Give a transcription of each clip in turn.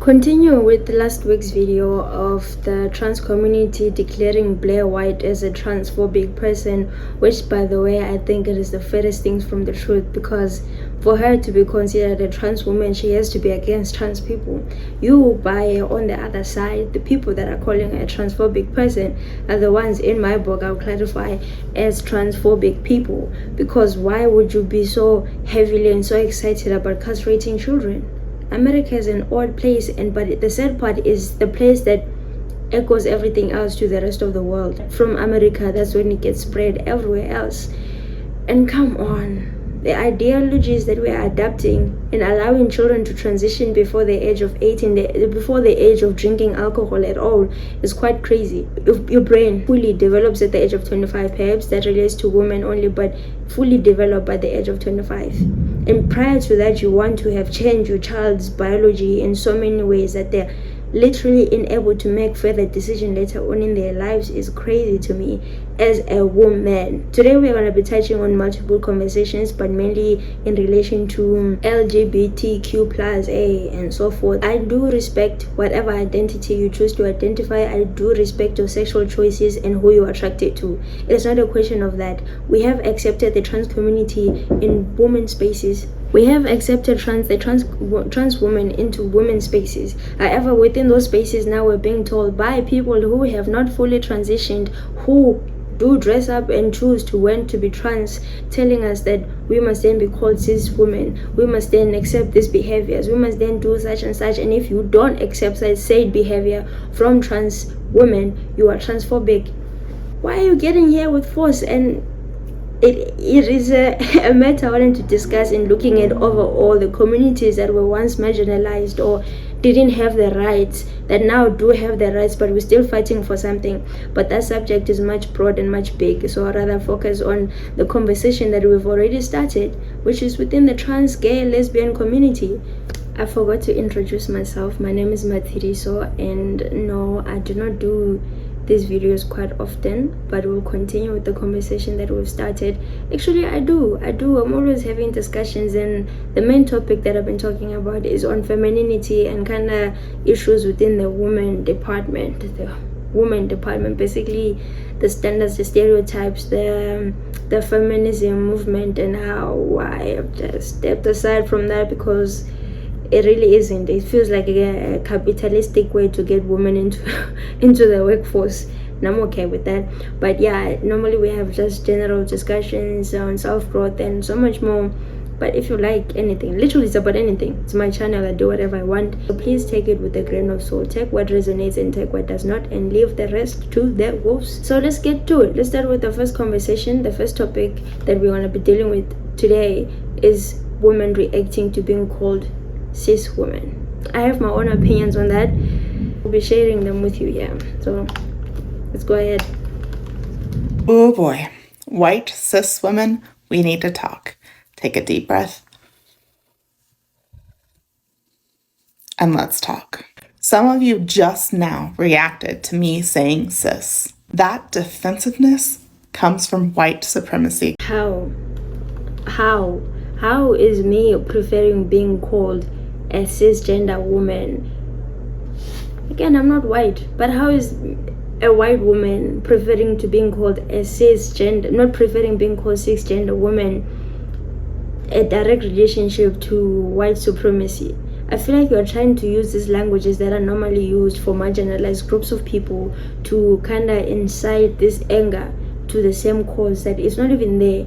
Continue with last week's video of the trans community declaring Blair White as a transphobic person, which, by the way, I think it is the furthest thing from the truth, because for her to be considered a trans woman, she has to be against trans people. You, on the other side, the people that are calling her a transphobic person are the ones, in my book, I'll clarify, as transphobic people. Because why would you be so heavily and so excited about castrating children? America is an odd place, but the sad part is the place that echoes everything else to the rest of the world. From America, that's when it gets spread everywhere else. And come on, the ideologies that we are adapting and allowing children to transition before the age of 18, before the age of drinking alcohol at all, is quite crazy. Your brain fully develops at the age of 25, perhaps that relates to women only, but fully developed by the age of 25. And prior to that, you want to have changed your child's biology in so many ways that they're literally unable to make further decisions later on in their lives. Is crazy to me as a woman. Today we're going to be touching on multiple conversations, but mainly in relation to LGBTQ plus A and so forth. I do respect whatever identity you choose to identify. I do respect your sexual choices and who you're attracted to. It's not a question of that. We have accepted the trans community in women's spaces. We have accepted trans women into women's spaces. However, within those spaces now we're being told by people who have not fully transitioned, who do dress up and choose to want to be trans, telling us that we must then be called cis women, we must then accept these behaviors, we must then do such and such, and if you don't accept such said behavior from trans women, you are transphobic. Why are you getting here with force? And it is a matter I wanted to discuss in looking at overall the communities that were once marginalized or didn't have the rights, that now do have the rights, but we're still fighting for something. But that subject is much broad and much big, so I'd rather focus on the conversation that we've already started, which is within the trans, gay, lesbian community. I forgot to introduce myself. My name is Mathiriso, and no, I do not do these videos quite often, but we'll continue with the conversation that we've started. Actually, I do. I'm always having discussions, and the main topic that I've been talking about is on femininity and kind of issues within the women department. Basically the standards, the stereotypes, the feminism movement, and how I have just stepped aside from that because it really isn't. It feels like a capitalistic way to get women into the workforce, and I'm okay with that. But yeah, normally we have just general discussions on self-growth and so much more. But if you like anything, literally it's about anything, it's my channel, I do whatever I want, so please take it with a grain of salt. Take what resonates and take what does not, and leave the rest to the wolves. So let's get to it. Let's start with the first conversation. The first topic that we want to be dealing with today is women reacting to being called cis women. I have my own opinions on that. I'll be sharing them with you. Yeah, so let's go ahead. Oh boy, white cis women, we need to talk. Take a deep breath and let's talk. Some of you just now reacted to me saying cis. That defensiveness comes from white supremacy. How is me preferring being called a cisgender woman? Again, I'm not white, but how is a white woman preferring to being called a cisgender, not preferring being called cisgender woman, a direct relationship to white supremacy? I feel like you're trying to use these languages that are normally used for marginalized groups of people to kind of incite this anger to the same cause that is not even there.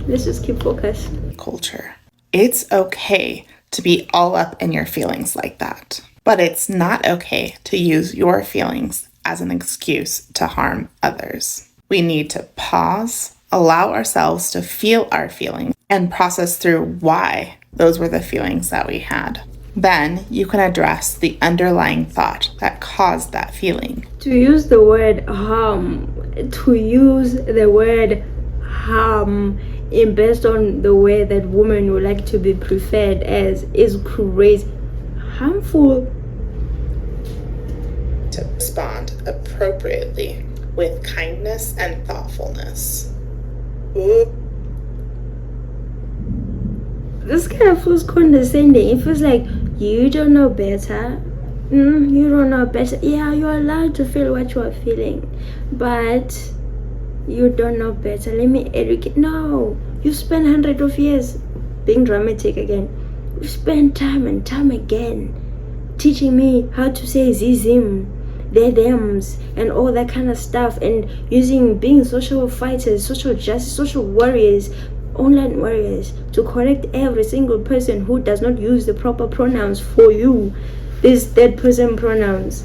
Let's just keep focused. Culture. It's okay to be all up in your feelings like that, but it's not okay to use your feelings as an excuse to harm others. We need to pause, allow ourselves to feel our feelings, and process through why those were the feelings that we had. Then you can address the underlying thought that caused that feeling. To use the word harm in based on the way that women would like to be preferred as is crazy. Harmful. To respond appropriately with kindness and thoughtfulness. Ooh. this kind of feels condescending. It feels like you don't know better. You don't know better. Yeah, you're allowed to feel what you are feeling, but you don't know better. Let me educate. No, you spent hundreds of years being dramatic again. You spent time and time again teaching me how to say zizim, their thems, and all that kind of stuff, and being social fighters, social justice, social warriors, online warriors, to correct every single person who does not use the proper pronouns for you, these third person pronouns.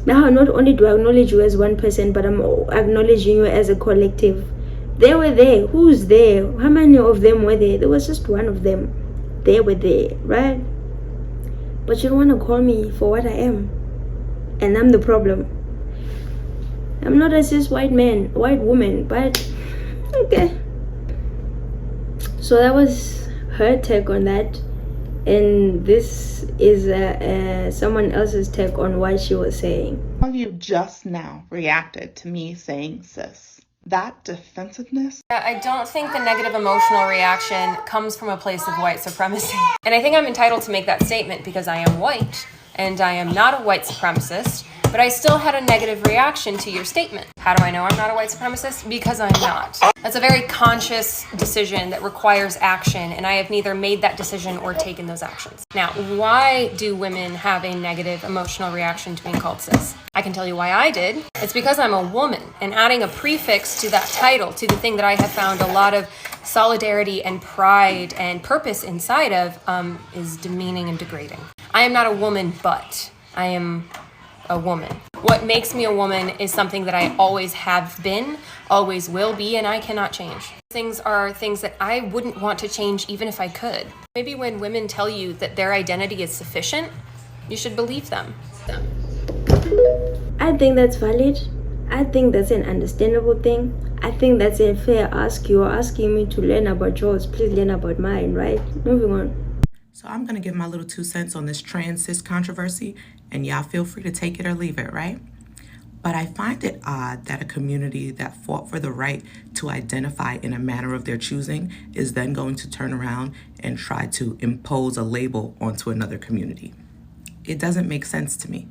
Now, not only do I acknowledge you as one person, but I'm acknowledging you as a collective. They were there. Who's there? How many of them were there? There was just one of them. They were there, right? But you don't want to call me for what I am. And I'm the problem. I'm not a cis white woman, but okay. So that was her take on that. And this is someone else's take on what she was saying. All of you just now reacted to me saying cis. That defensiveness. I don't think the negative emotional reaction comes from a place of white supremacy. And I think I'm entitled to make that statement because I am white and I am not a white supremacist, but I still had a negative reaction to your statement. How do I know I'm not a white supremacist? Because I'm not. That's a very conscious decision that requires action, and I have neither made that decision or taken those actions. Now, why do women have a negative emotional reaction to being called cis? I can tell you why I did. It's because I'm a woman, and adding a prefix to that title, to the thing that I have found a lot of solidarity and pride and purpose inside of, is demeaning and degrading. I am not a woman, but I am a woman. What makes me a woman is something that I always have been, always will be, and I cannot change. Things are things that I wouldn't want to change even if I could. Maybe when women tell you that their identity is sufficient, you should believe them. I think that's valid. I think that's an understandable thing. I think that's a fair ask. You're asking me to learn about yours. Please learn about mine, right? Moving on. So I'm going to give my little 2 cents on this trans cis controversy, and y'all feel free to take it or leave it, right? But I find it odd that a community that fought for the right to identify in a manner of their choosing is then going to turn around and try to impose a label onto another community. It doesn't make sense to me.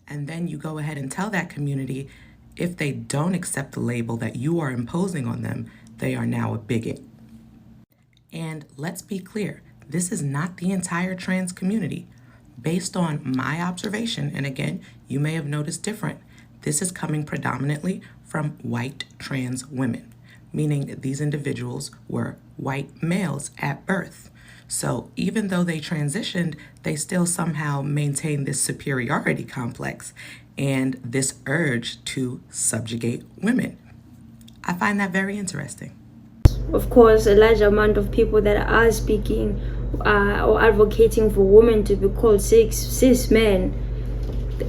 And then you go ahead and tell that community, if they don't accept the label that you are imposing on them, they are now a bigot. And let's be clear, this is not the entire trans community. Based on my observation, and again, you may have noticed different, this is coming predominantly from white trans women, meaning these individuals were white males at birth. So even though they transitioned, they still somehow maintain this superiority complex and this urge to subjugate women. I find that very interesting. Of course, a large amount of people that are speaking or advocating for women to be called cis men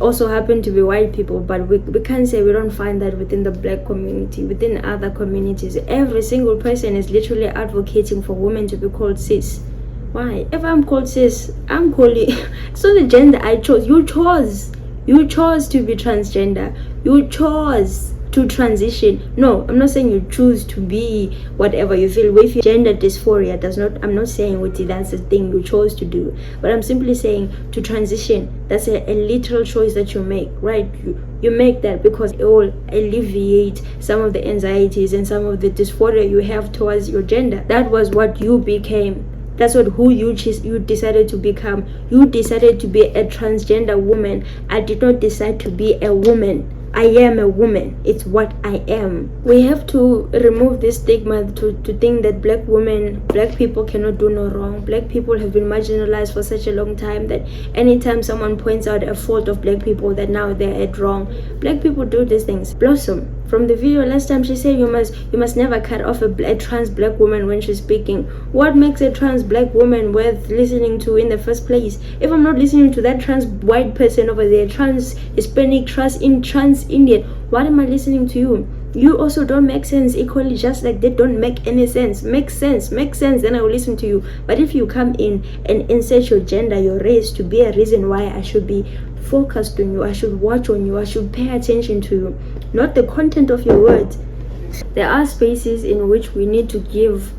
also happen to be white people, but we can't say we don't find that within the black community, within other communities. Every single person is literally advocating for women to be called cis. Why? If I'm called cis, I'm calling it's not the gender I chose. You chose to be transgender. You chose to transition. No, I'm not saying you choose to be whatever you feel. With your gender dysphoria does not, I'm not saying that's the thing you chose to do, but I'm simply saying to transition, that's a literal choice that you make, right? You make that because it will alleviate some of the anxieties and some of the dysphoria you have towards your gender. That was what you became. That's who you decided to become. You decided to be a transgender woman. I did not decide to be a woman. I am a woman. It's what I am. We have to remove this stigma to think that black people cannot do no wrong. Black people have been marginalized for such a long time that anytime someone points out a fault of black people, that now they're at wrong. Black people do these things. Blossom, from the video last time, she said you must never cut off a trans black woman when she's speaking. What makes a trans black woman worth listening to in the first place? If I'm not listening to that trans white person over there, trans Hispanic, trans Indian, what am I listening to you? You also don't make sense equally, just like they don't make any sense. Make sense, then I will listen to you. But if you come in and insert your gender, your race to be a reason why I should be focused on you, I should watch on you, I should pay attention to you, not the content of your words. There are spaces in which we need to give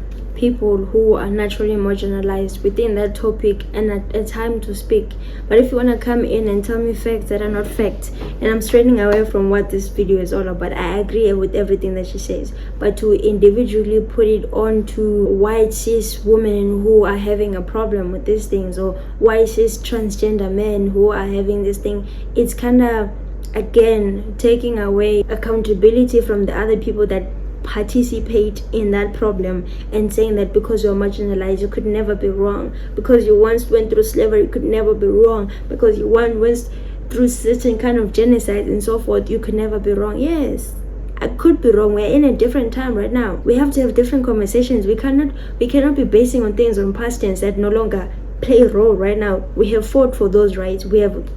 people who are naturally marginalized within that topic and a time to speak. But if you want to come in and tell me facts that are not facts, and I'm straying away from what this video is all about, I agree with everything that she says, but to individually put it on to white cis women who are having a problem with these things, or white cis transgender men who are having this thing, it's kind of, again, taking away accountability from the other people that participate in that problem, and saying that because you're marginalized you could never be wrong, because you once went through slavery you could never be wrong, because you once went through certain kind of genocide and so forth, you could never be wrong. Yes, I could be wrong. We're in a different time right now. We have to have different conversations. We cannot be basing on things on past tense that no longer play a role right now. We have fought for those rights. We have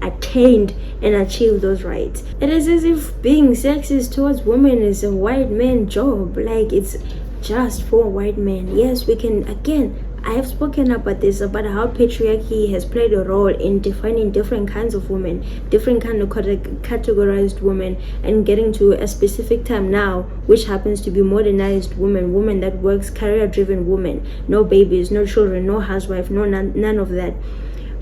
attained and achieved those rights. It is as if being sexist towards women is a white man job, like it's just for white men. Yes, we can, again, I have spoken about this, about how patriarchy has played a role in defining different kinds of women, different kind of categorized women, and getting to a specific time now, which happens to be modernized women that works, career-driven women, no babies, no children, no housewife, none of that.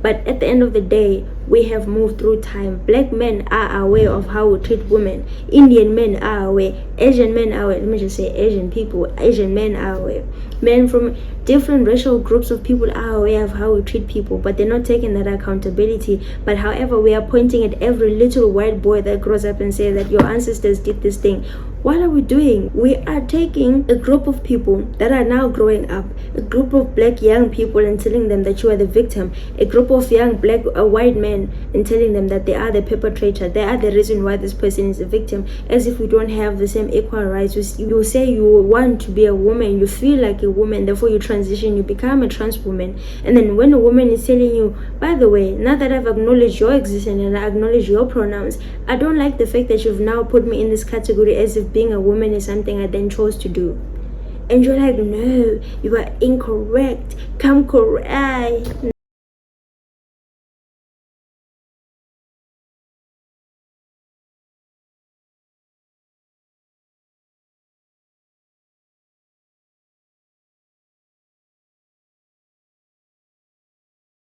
But at the end of the day, we have moved through time. Black men are aware of how we treat women. Indian men are aware. Asian men are aware. Let me just say Asian people. Asian men are aware. Men from different racial groups of people are aware of how we treat people, but they're not taking that accountability. But however, we are pointing at every little white boy that grows up and say that your ancestors did this thing. What are we doing? We are taking a group of people that are now growing up, a group of black young people, and telling them that you are the victim, a group of young black white men, and telling them that they are the perpetrator, they are the reason why this person is a victim, as if we don't have the same equal rights. You say you want to be a woman, you feel like a woman, therefore you transition, you become a trans woman, and then when a woman is telling you, by the way, now that I've acknowledged your existence and I acknowledge your pronouns, I don't like the fact that you've now put me in this category as if being a woman is something I then chose to do. And you're like, no, you are incorrect, come correct.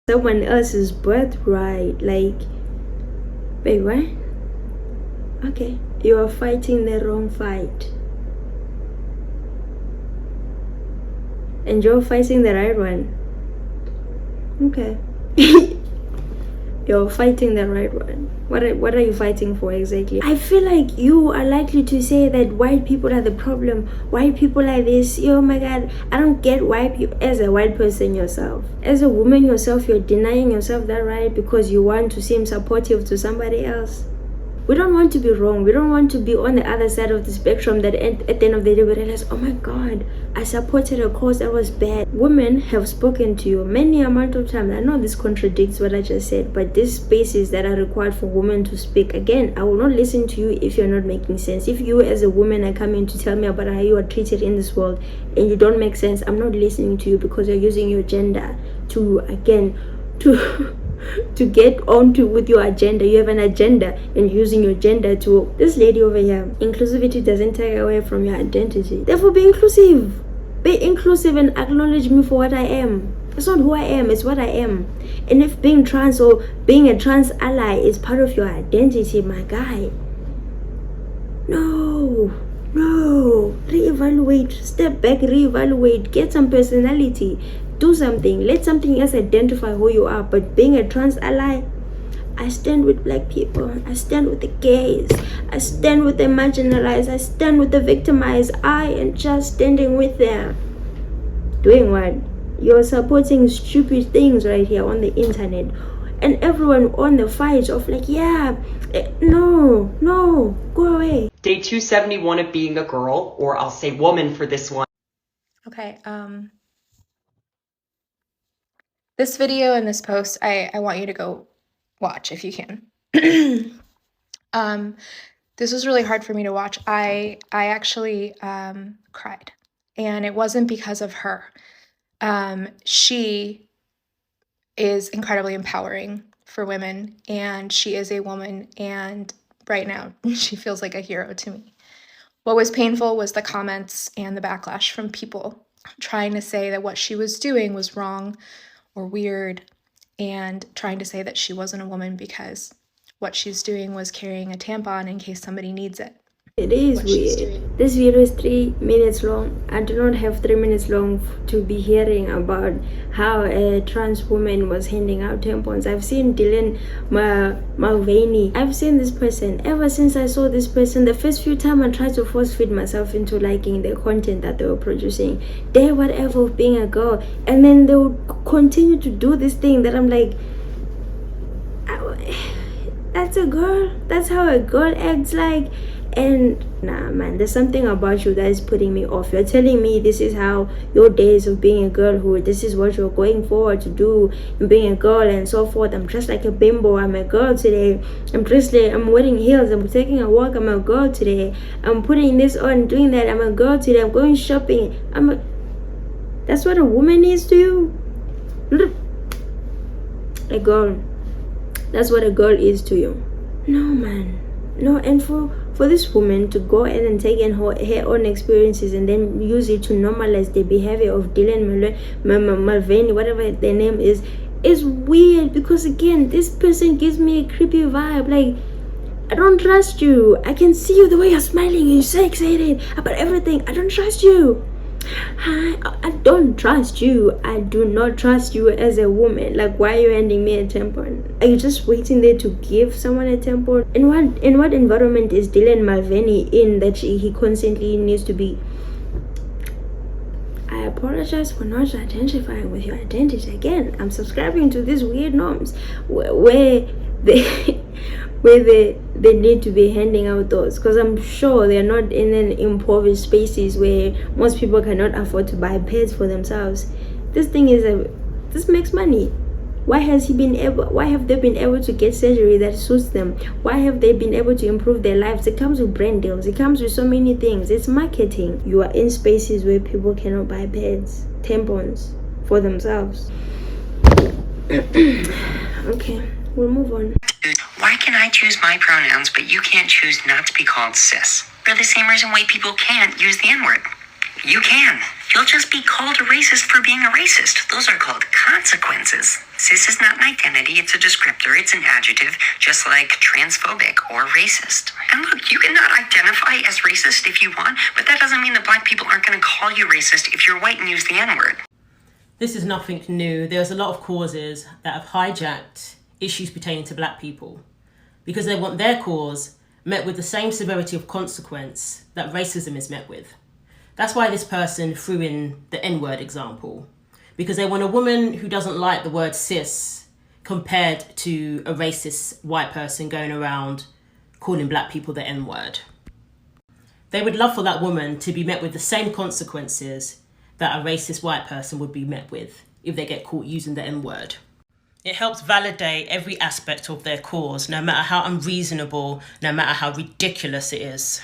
Someone else's birthright. Like, wait, what? Okay, you are fighting the wrong fight, and you're fighting the right one. Okay. You're fighting the right one. What are you fighting for exactly? I feel like you are likely to say that white people are the problem. White people are this. Oh my God, I don't get white people. As a white person yourself, as a woman yourself, you're denying yourself that right because you want to seem supportive to somebody else. We don't want to be wrong. We don't want to be on the other side of the spectrum that at the end of the day we realize, oh my God, I supported a cause that was bad. Women have spoken to you many amount of times. I know this contradicts what I just said, but these spaces that are required for women to speak, again, I will not listen to you if you're not making sense. If you as a woman are coming to tell me about how you are treated in this world and you don't make sense, I'm not listening to you, because you're using your gender to, again, to get onto with your agenda. You have an agenda and using your gender to, this lady over here, inclusivity doesn't take away from your identity. Therefore, be inclusive and acknowledge me for what I am. It's not who I am, it's what I am. And if being trans or being a trans ally is part of your identity, my guy, no, reevaluate, step back, reevaluate, get some personality, do something, let something else identify who you are. But being a trans ally, I stand with black people, I stand with the gays, I stand with the marginalized, I stand with the victimized. I am just standing with them. Doing what? You're supporting stupid things right here on the internet, and everyone on the fight of like, yeah, no, go away. Day 271 of being a girl, or I'll say woman for this one. Okay, this video and this post, I want you to go watch if you can. This was really hard for me to watch. I actually cried, and it wasn't because of her. She is incredibly empowering for women, and she is a woman, and right now she feels like a hero to me. What was painful was the comments and the backlash from people trying to say that what she was doing was wrong or weird, and trying to say that she wasn't a woman because what she's doing was carrying a tampon in case somebody needs it. It is weird. This video is 3 minutes long. I do not have 3 minutes long to be hearing about how a trans woman was handing out tampons. I've seen Dylan Mulvaney. I've seen this person. Ever since I saw this person, the first few times I tried to force feed myself into liking the content that they were producing. They whatever of being a girl. And then they would continue to do this thing that I'm like, that's a girl? That's how a girl acts like? And nah, man, there's something about you that is putting me off. You're telling me this is how your days of being a girlhood, this is what you're going forward to do in being a girl and so forth. I'm dressed like a bimbo. I'm a girl today. I'm wearing heels. I'm taking a walk. I'm a girl today. I'm putting this on, doing that. I'm a girl today. I'm going shopping. That's what a woman is to you? A girl. That's what a girl is to you. No, man. No, and for this woman to go in and take in her own experiences and then use it to normalize the behavior of Dylan Mulvaney, whatever their name is weird. Because again, this person gives me a creepy vibe. Like, I don't trust you. I can see you the way you're smiling. You're so excited about everything. I don't trust you. I don't trust you. I do not trust you as a woman. Like, why are you handing me a tampon? Are you just waiting there to give someone a tampon? In what environment is Dylan Mulvaney in that he constantly needs to be? I apologize for not identifying with your identity. Again, I'm subscribing to these weird norms where they need to be handing out those, because I'm sure they're not in an impoverished spaces where most people cannot afford to buy pads for themselves. This makes money. Why have they been able to get surgery that suits them? Why have they been able to improve their lives? It comes with brand deals. It comes with so many things. It's marketing. You are in spaces where people cannot buy pads, tampons for themselves. Okay, we'll move on. Why can I choose my pronouns, but you can't choose not to be called cis? For the same reason white people can't use the N-word. You can. You'll just be called a racist for being a racist. Those are called consequences. Cis is not an identity, it's a descriptor, it's an adjective, just like transphobic or racist. And look, you cannot identify as racist if you want, but that doesn't mean that black people aren't going to call you racist if you're white and use the N-word. This is nothing new. There's a lot of causes that have hijacked issues pertaining to black people because they want their cause met with the same severity of consequence that racism is met with. That's why this person threw in the N-word example, because they want a woman who doesn't like the word cis compared to a racist white person going around calling black people the N-word. They would love for that woman to be met with the same consequences that a racist white person would be met with if they get caught using the N-word. It helps validate every aspect of their cause, no matter how unreasonable, no matter how ridiculous it is.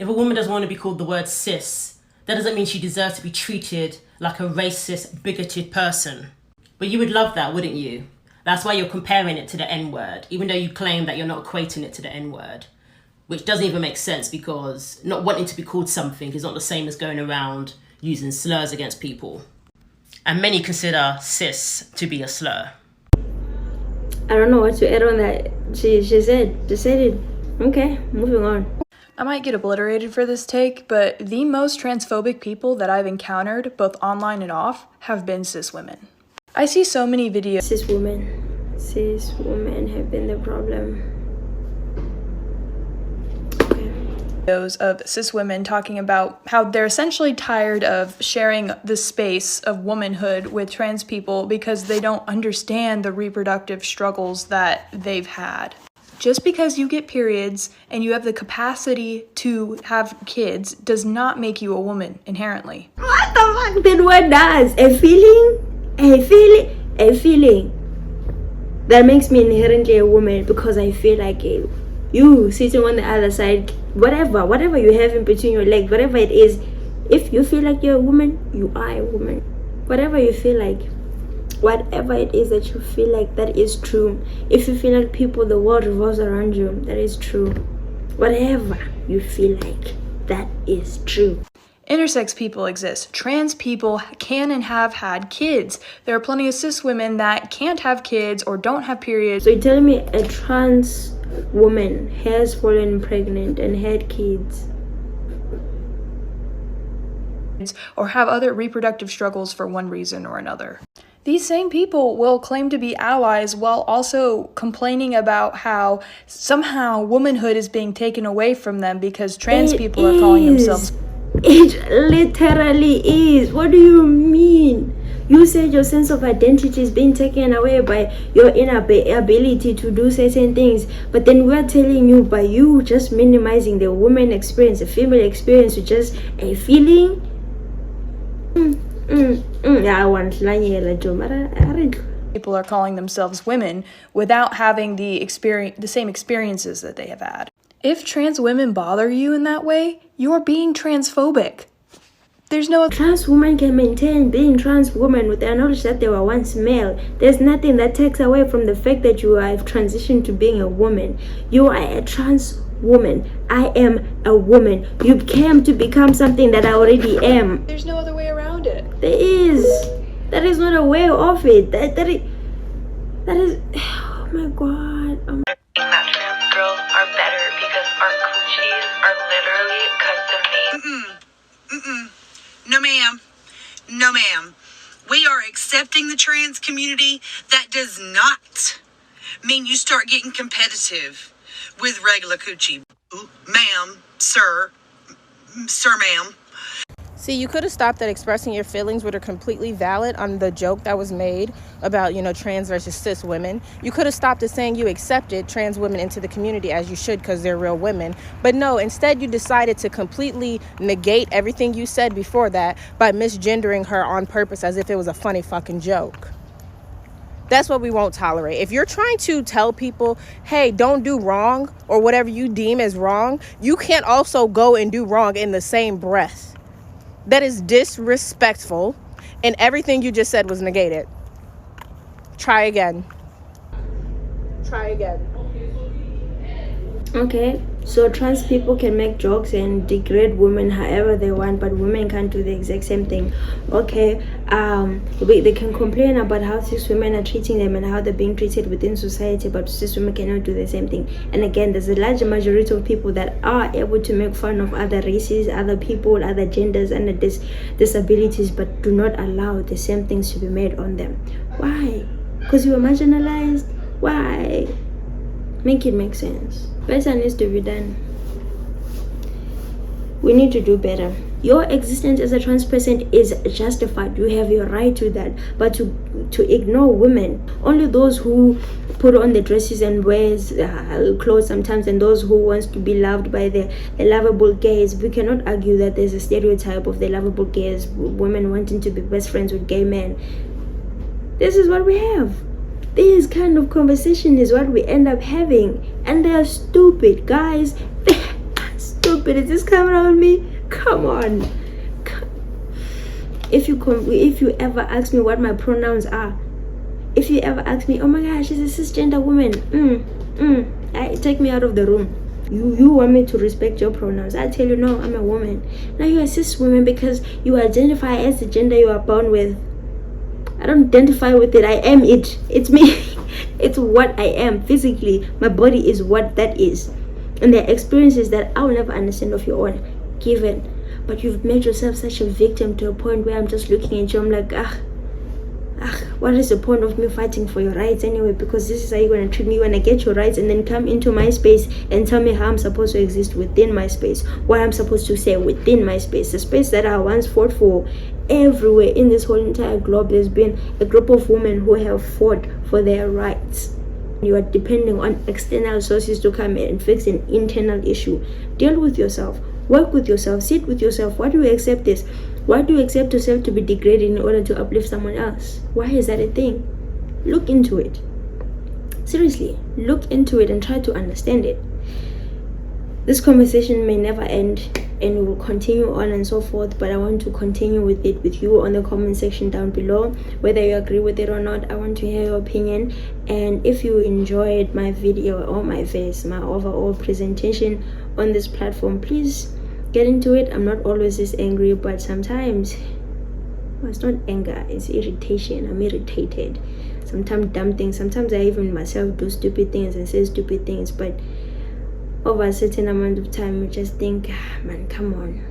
If a woman doesn't want to be called the word cis, that doesn't mean she deserves to be treated like a racist, bigoted person. But you would love that, wouldn't you? That's why you're comparing it to the N-word, even though you claim that you're not equating it to the N-word, which doesn't even make sense because not wanting to be called something is not the same as going around using slurs against people. And many consider cis to be a slur. I don't know what to add on that. She said it. Okay, moving on. I might get obliterated for this take, but the most transphobic people that I've encountered, both online and off, have been cis women. I see so many videos. Cis women have been the problem. Of cis women talking about how they're essentially tired of sharing the space of womanhood with trans people because they don't understand the reproductive struggles that they've had. Just because you get periods and you have the capacity to have kids does not make you a woman inherently. What the fuck? Then what does? A feeling that makes me inherently a woman because I feel like it. You sitting on the other side, whatever you have in between your legs, whatever it is, if you feel like you're a woman, you are a woman. Whatever you feel like, whatever it is that you feel like, that is true. If you feel like the world revolves around you, that is true. Whatever you feel like, that is true. Intersex people exist. Trans people can and have had kids. There are plenty of cis women that can't have kids or don't have periods. So you're telling me a trans woman has fallen pregnant and had kids, or have other reproductive struggles for one reason or another. These same people will claim to be allies while also complaining about how somehow womanhood is being taken away from them because trans people are calling themselves. It literally is. What do you mean? You said your sense of identity is being taken away by your inability to do certain things, but then we're telling you by you just minimizing the woman experience, the female experience, with just a feeling. I want People are calling themselves women without having the same experiences that they have had. If trans women bother you in that way, you're being transphobic. There's no trans woman can maintain being trans woman with the knowledge that they were once male. There's nothing that takes away from the fact that you have transitioned to being a woman. You are a trans woman. I am a woman. You came to become something that I already am. There's no other way around it. There is. That is not a way off it. That is. Oh my god. Trans girls are better because our coochies are literally custom made. No ma'am. No ma'am. We are accepting the trans community. That does not mean you start getting competitive with regular coochie. Ma'am, sir, ma'am. See, you could have stopped at expressing your feelings, which are completely valid, on the joke that was made about, trans versus cis women. You could have stopped at saying you accepted trans women into the community, as you should, because they're real women. But no, instead you decided to completely negate everything you said before that by misgendering her on purpose as if it was a funny fucking joke. That's what we won't tolerate. If you're trying to tell people, hey, don't do wrong, or whatever you deem as wrong, you can't also go and do wrong in the same breath. That is disrespectful, and everything you just said was negated. Try again. Try again. Okay, so trans people can make jokes and degrade women however they want, but women can't do the exact same thing. Okay, they can complain about how cis women are treating them and how they're being treated within society, but cis women cannot do the same thing. And again, there's a large majority of people that are able to make fun of other races, other people, other genders, and disabilities, but do not allow the same things to be made on them. Why? Because you were marginalized? Why? Make it make sense. Better needs to be done. We need to do better. Your existence as a trans person is justified. You have your right to that. But to ignore women, only those who put on the dresses and wears clothes sometimes, and those who wants to be loved by the lovable gays. We cannot argue that there's a stereotype of the lovable gays, women wanting to be best friends with gay men. This is what we have. This kind of conversation is what we end up having, and they are stupid, guys. Stupid. Is this coming on me? Come on. If you ever ask me what my pronouns are, if you ever ask me, oh my gosh, she's a cisgender woman, take me out of the room. You want me to respect your pronouns? I tell you, no, I'm a woman. Now you're a cis woman because you identify as the gender you are born with. I don't identify with it. I am it. It's me. It's what I am physically. My body is what that is. And there are experiences that I will never understand of your own, given. But you've made yourself such a victim to a point where I'm just looking at you. I'm like, what is the point of me fighting for your rights anyway? Because this is how you're going to treat me when I get your rights, and then come into my space and tell me how I'm supposed to exist within my space, what I'm supposed to say within my space, the space that I once fought for. Everywhere in this whole entire globe, there's been a group of women who have fought for their rights. You are depending on external sources to come in and fix an internal issue. Deal with yourself. Work with yourself. Sit with yourself. Why do you accept this? Why do you accept yourself to be degraded in order to uplift someone else? Why is that a thing? Look into it. Seriously, look into it and try to understand it. This conversation may never end, and we will continue on and so forth, but I want to continue with it with you on the comment section down below. Whether you agree with it or not, I want to hear your opinion. And if you enjoyed my video or my overall presentation on this platform, please get into it. I'm not always this angry, but sometimes it's not anger, it's irritation. I'm irritated. Sometimes dumb things. Sometimes I even myself do stupid things and say stupid things, but over a certain amount of time you just think, man, come on.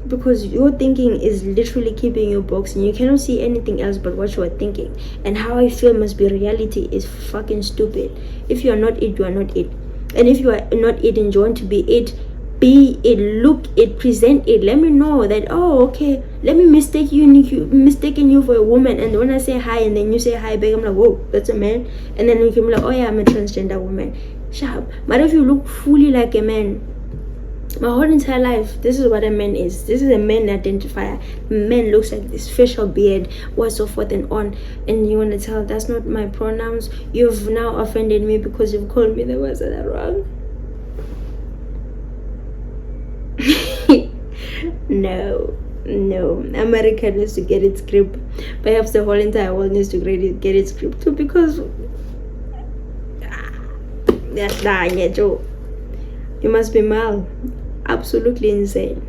Because your thinking is literally keeping you boxing. You cannot see anything else but what you are thinking. And how I feel must be reality is fucking stupid. If you are not it, you are not it. And if you are not it and you want to be it, look it, present it. Let me know that, oh, okay, let me mistaken you for a woman. And when I say hi and then you say hi back, I'm like, whoa, that's a man. And then you can be like, oh yeah, I'm a transgender woman. Sharp. But if you look fully like a man, my whole entire life, this is what a man is. This is a man identifier. Man looks like this facial beard, what, so forth and on. And you want to tell that's not my pronouns? You've now offended me because you've called me the words that are wrong. No, America needs to get its grip. Perhaps the whole entire world needs to get its grip too, because you must be mal. Absolutely insane.